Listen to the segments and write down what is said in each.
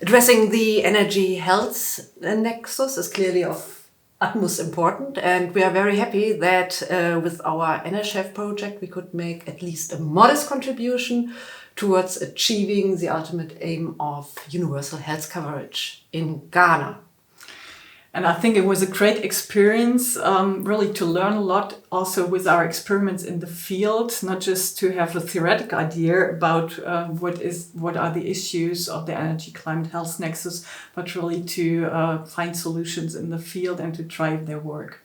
Addressing the energy health nexus is clearly of utmost important, and we are very happy that with our EnerSHelF project we could make at least a modest contribution towards achieving the ultimate aim of universal health coverage in Ghana. And I think it was a great experience, really to learn a lot also with our experiments in the field, not just to have a theoretical idea about what are the issues of the energy climate health nexus, but really to find solutions in the field and to drive their work.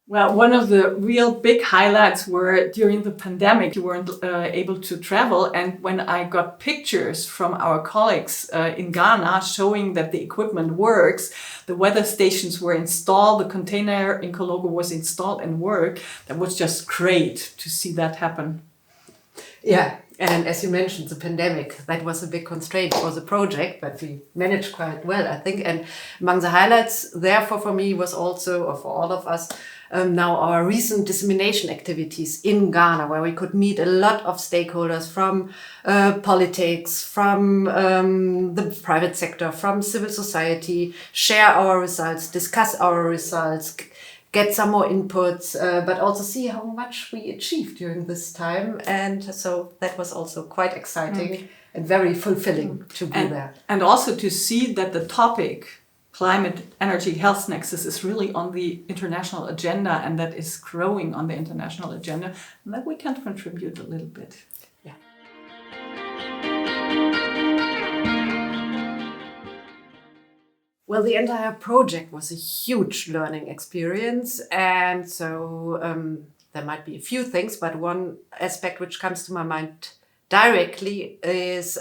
Well, one of the real big highlights were during the pandemic, you weren't able to travel. And when I got pictures from our colleagues in Ghana showing that the equipment works, the weather stations were installed, the container in Kologo was installed and worked, that was just great to see that happen. Yeah, and as you mentioned, the pandemic, that was a big constraint for the project, but we managed quite well, I think. And among the highlights, therefore, for me was also, or for all of us, now our recent dissemination activities in Ghana, where we could meet a lot of stakeholders from politics, from the private sector, from civil society, share our results, discuss our results, get some more inputs, but also see how much we achieved during this time. And so that was also quite exciting and very fulfilling to be there. And also to see that the topic climate, energy, health nexus is really on the international agenda, and that is growing on the international agenda, and that we can contribute a little bit. Yeah. Well, the entire project was a huge learning experience, and so there might be a few things, but one aspect which comes to my mind directly is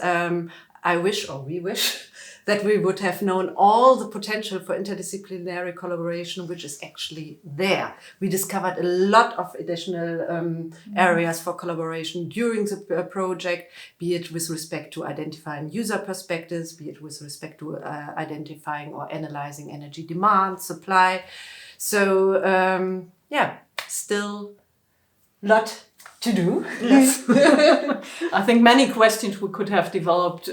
I wish, or we wish, that we would have known all the potential for interdisciplinary collaboration, which is actually there. We discovered a lot of additional areas for collaboration during the project, be it with respect to identifying user perspectives, be it with respect to identifying or analyzing energy demand, supply. So, yeah, still a lot to do. Yes. I think many questions we could have developed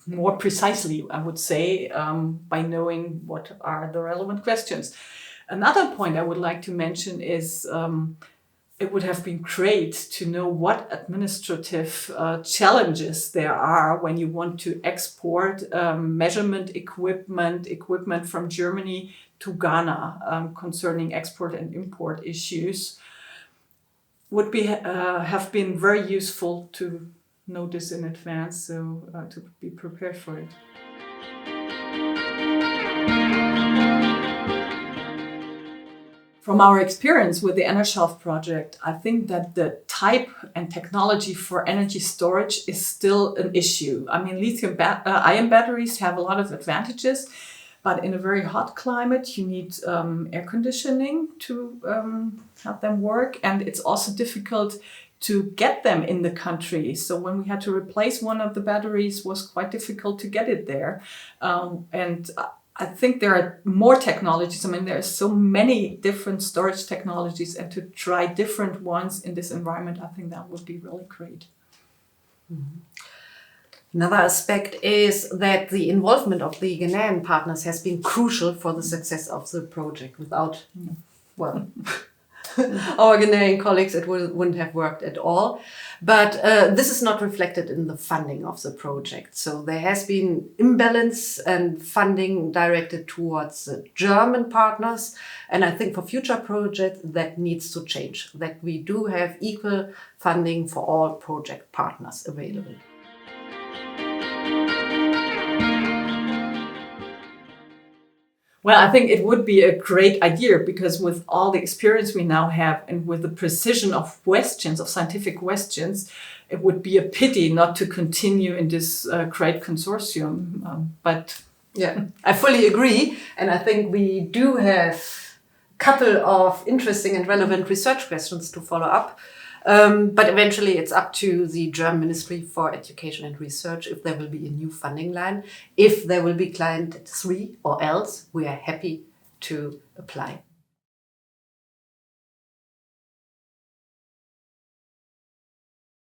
more precisely, I would say, by knowing what are the relevant questions. Another point I would like to mention is it would have been great to know what administrative challenges there are when you want to export measurement equipment from Germany to Ghana concerning export and import issues. Would be have been very useful to know this in advance, so to be prepared for it. From our experience with the EnerSHelF project, I think that the type and technology for energy storage is still an issue. I mean, lithium-ion batteries have a lot of advantages, but in a very hot climate, you need air conditioning to have them work, and it's also difficult to get them in the country. So when we had to replace one of the batteries, it was quite difficult to get it there. And I think there are more technologies. I mean, there are so many different storage technologies, and to try different ones in this environment, I think that would be really great. Mm-hmm. Another aspect is that the involvement of the Ghanaian partners has been crucial for the success of the project. Without, well, our Ghanaian colleagues, it wouldn't have worked at all. But this is not reflected in the funding of the project. So there has been imbalance and funding directed towards the German partners. And I think for future projects that needs to change, that we do have equal funding for all project partners available. Well, I think it would be a great idea, because with all the experience we now have and with the precision of questions, of scientific questions, it would be a pity not to continue in this great consortium. But yeah, I fully agree. And I think we do have a couple of interesting and relevant research questions to follow up. But eventually it's up to the German Ministry for Education and Research if there will be a new funding line, if there will be client 3 or else, we are happy to apply.